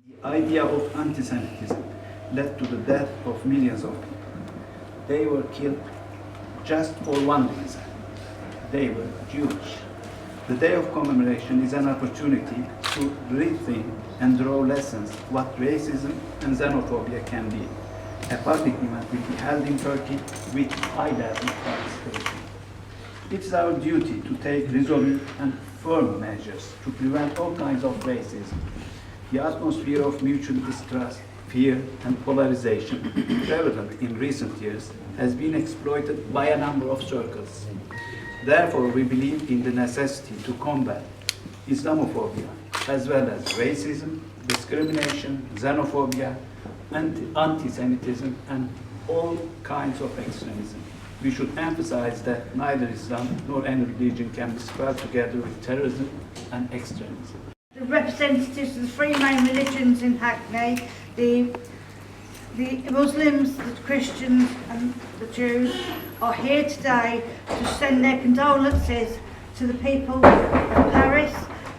The idea of anti-Semitism led to the death of millions of people. They were killed just for one reason. They were Jewish. The day of commemoration is an opportunity to rethink and draw lessons what racism and xenophobia can be. A public event will be held in Turkey with high level participation. It is our duty to take resolute and firm measures to prevent all kinds of racism. The atmosphere of mutual distrust, fear and polarization prevalent in recent years has been exploited by a number of circles. Therefore, we believe in the necessity to combat Islamophobia as well as racism, discrimination, xenophobia, anti-Semitism and all kinds of extremism. We should emphasize that neither Islam nor any religion can be squared together with terrorism and extremism. The representatives of the three main religions in Hackney, the Muslims, the Christians and the Jews, are here today to send their condolences to the people of Paris,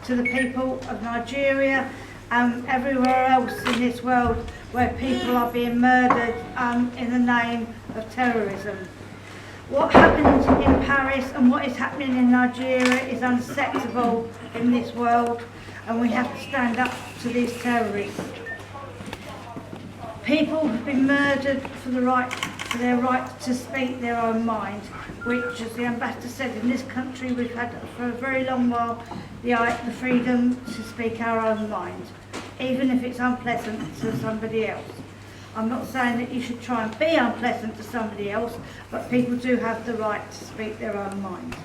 to the people of Nigeria and everywhere else in this world where people are being murdered in the name of terrorism. What happened in Paris and what is happening in Nigeria is unacceptable in this world, and we have to stand up to these terrorists. People have been murdered for their right to speak their own mind, which, as the ambassador said, in this country we've had for a very long while the freedom to speak our own mind, even if it's unpleasant to somebody else. I'm not saying that you should try and be unpleasant to somebody else, but people do have the right to speak their own mind.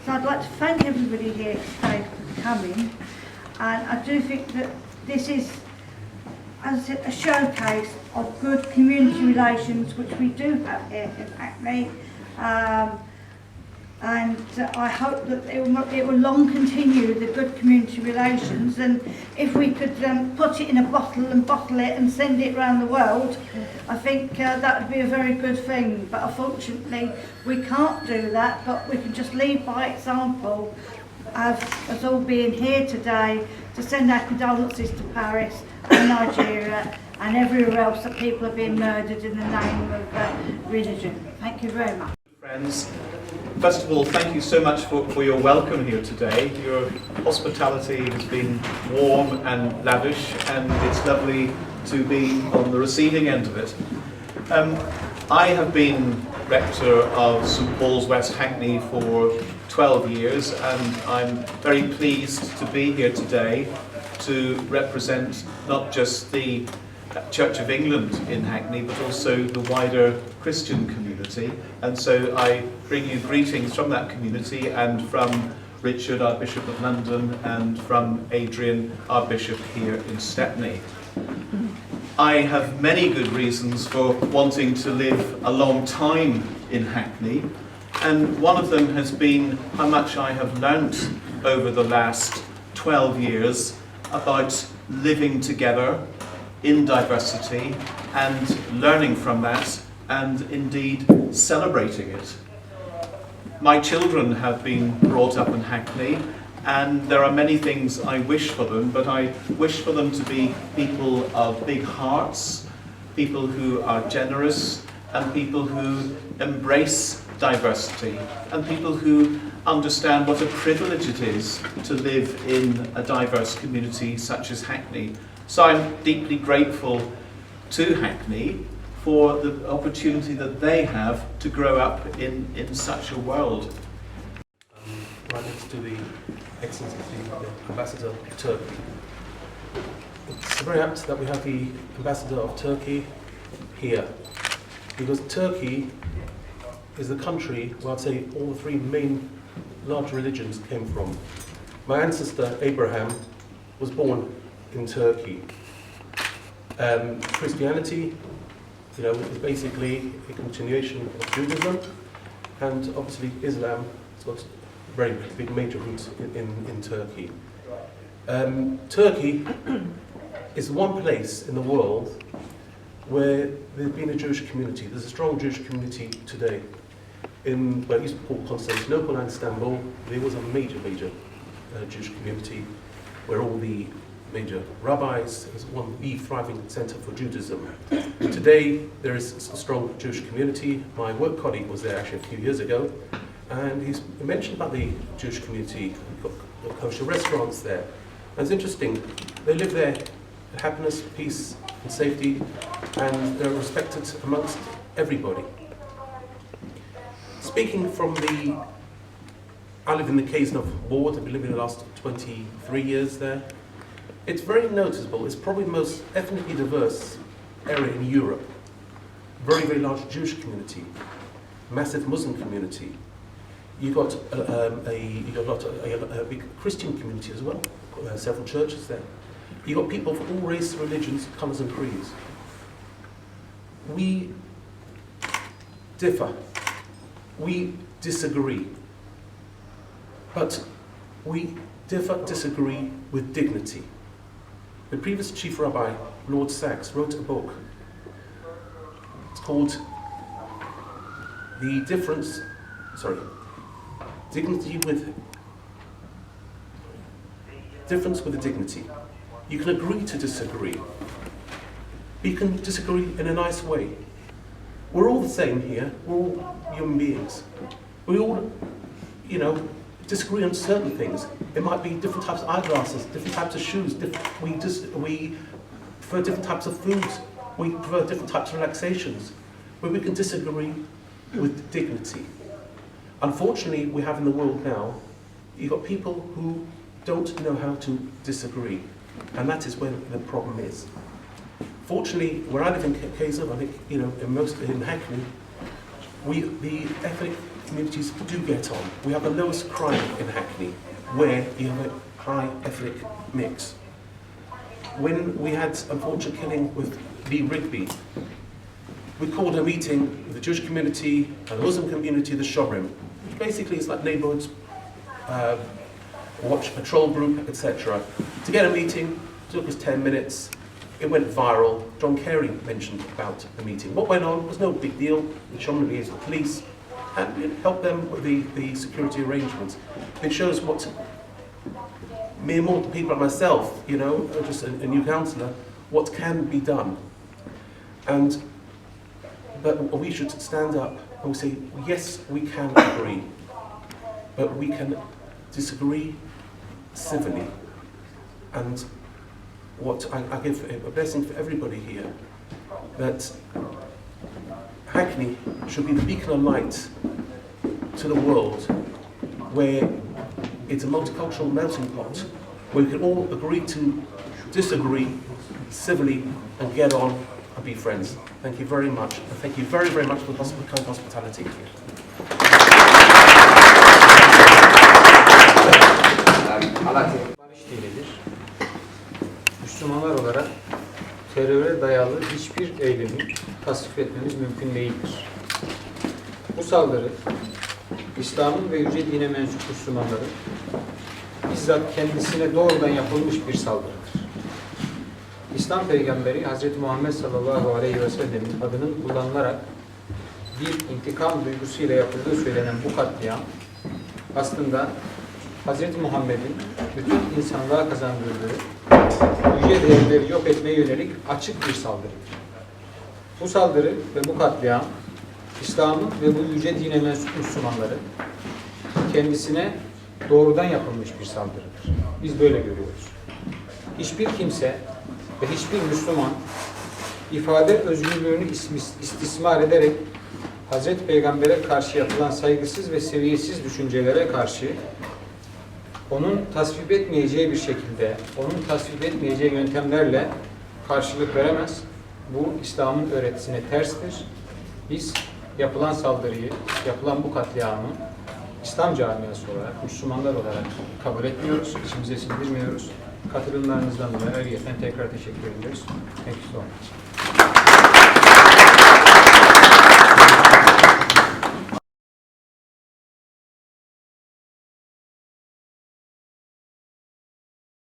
So I'd like to thank everybody here today for coming, and I do think that this is, as I said, a showcase of good community relations, which we do have here in Hackney, and I hope that it will long continue, the good community relations, and if we could put it in a bottle and bottle it and send it around the world, I think that would be a very good thing. But unfortunately we can't do that, but we can just lead by example as all being here today to send our condolences to Paris and Nigeria and everywhere else that people are being murdered in the name of religion. Thank you very much. Friends, first of all, thank you so much for your welcome here today. Your hospitality has been warm and lavish, and it's lovely to be on the receiving end of it. I have been rector of St Paul's West Hackney for 12 years, and I'm very pleased to be here today to represent not just the Church of England in Hackney, but also the wider Christian community. And so I bring you greetings from that community and from Richard, Archbishop of London, and from Adrian, Archbishop here in Stepney. I have many good reasons for wanting to live a long time in Hackney, and one of them has been how much I have learnt over the last 12 years about living together in diversity and learning from that and indeed celebrating it. My children have been brought up in Hackney, and there are many things I wish for them, but I wish for them to be people of big hearts, people who are generous, and people who embrace diversity, and people who understand what a privilege it is to live in a diverse community such as Hackney. So I'm deeply grateful to Hackney for the opportunity that they have to grow up in such a world. Right next to the Excellency, the Ambassador of Turkey. It's very apt that we have the Ambassador of Turkey here, because Turkey is the country where I'd say all the three main large religions came from. My ancestor Abraham was born in Turkey. Christianity, is basically a continuation of Judaism, and obviously Islam has got very big major roots in Turkey. Turkey is one place in the world where there's been a Jewish community. There's a strong Jewish community today. In what I used to call Constantinople and Istanbul, there was a major Jewish community where all the major rabbis, as the thriving center for Judaism. Today, there is a strong Jewish community. My work colleague was there actually a few years ago, and he mentioned about the Jewish community. We've got kosher restaurants there. And it's interesting, they live there in happiness, peace, and safety, and they're respected amongst everybody. Speaking from I live in the Kaizenhof ward. I've been living the last 23 years there. It's very noticeable. It's probably the most ethnically diverse area in Europe. Very, very large Jewish community, massive Muslim community. You've got a big Christian community as well. Several churches there. You've got people from all races, religions, colours and creeds. We differ. We disagree. But we disagree with dignity. The previous Chief Rabbi, Lord Sachs, wrote a book. It's called Difference with a Dignity. You can agree to disagree. But you can disagree in a nice way. We're all the same here. We're all human beings. We all, disagree on certain things. It might be different types of eyeglasses, different types of shoes. We prefer different types of foods. We prefer different types of relaxations. But we can disagree with dignity. Unfortunately, we have in the world now, you've got people who don't know how to disagree. And that is where the problem is. Fortunately, where I live in Kaizenhof, I think, in Hackney, the ethnic communities do get on. We have the lowest crime in Hackney, where you have a high ethnic mix. When we had unfortunate killing with Lee Rigby, we called a meeting with the Jewish community and the Muslim community, the Shobrim. Basically, it's like neighborhoods, watch patrol group, etc. To get a meeting, it took us 10 minutes. It went viral. John Kerry mentioned about the meeting. What went on was no big deal. The Shobrim liaised with the police and helped them with the security arrangements. It shows what mere mortal people like myself, just a new councillor, what can be done. But we should stand up and we say, yes, we can agree, but we can disagree civilly. And what I give a blessing for everybody here, that Hackney should be the beacon of light to the world, where it's a multicultural melting pot, where we can all agree to disagree civilly and get on and be friends. Thank you very much, and thank you very, very much for the kind hospitality. Barış dinidir. Müslümanlar olarak teröre dayalı hiçbir eylemi tasvip etmemiz mümkün değildir. Bu saldırı, İslam'ın ve yüce dine mensup Müslümanların bizzat kendisine doğrudan yapılmış bir saldırıdır. İslam peygamberi Hz. Muhammed sallallahu aleyhi ve sellemin adının kullanılarak bir intikam duygusuyla yapıldığı söylenen bu katliam aslında Hz. Muhammed'in bütün insanlığa kazandırdığı yüce değerleri yok etmeye yönelik açık bir saldırıdır. Bu saldırı ve bu katliam İslam'ın ve bu yüce dine mensup Müslümanların kendisine doğrudan yapılmış bir saldırıdır. Biz böyle görüyoruz. Hiçbir kimse ve hiçbir Müslüman ifade özgürlüğünü istismar ederek Hz. Peygamber'e karşı yapılan saygısız ve seviyesiz düşüncelere karşı onun tasvip etmeyeceği bir şekilde, onun tasvip etmeyeceği yöntemlerle karşılık veremez. Bu İslam'ın öğretisine terstir. Biz yapılan saldırıyı, yapılan bu katliamı İslam camiası olarak, Müslümanlar olarak kabul etmiyoruz, içimize sindirmiyoruz. Katılımlarınızdan dolayı ayrıca tekrar teşekkür ediyoruz. Thank you so much.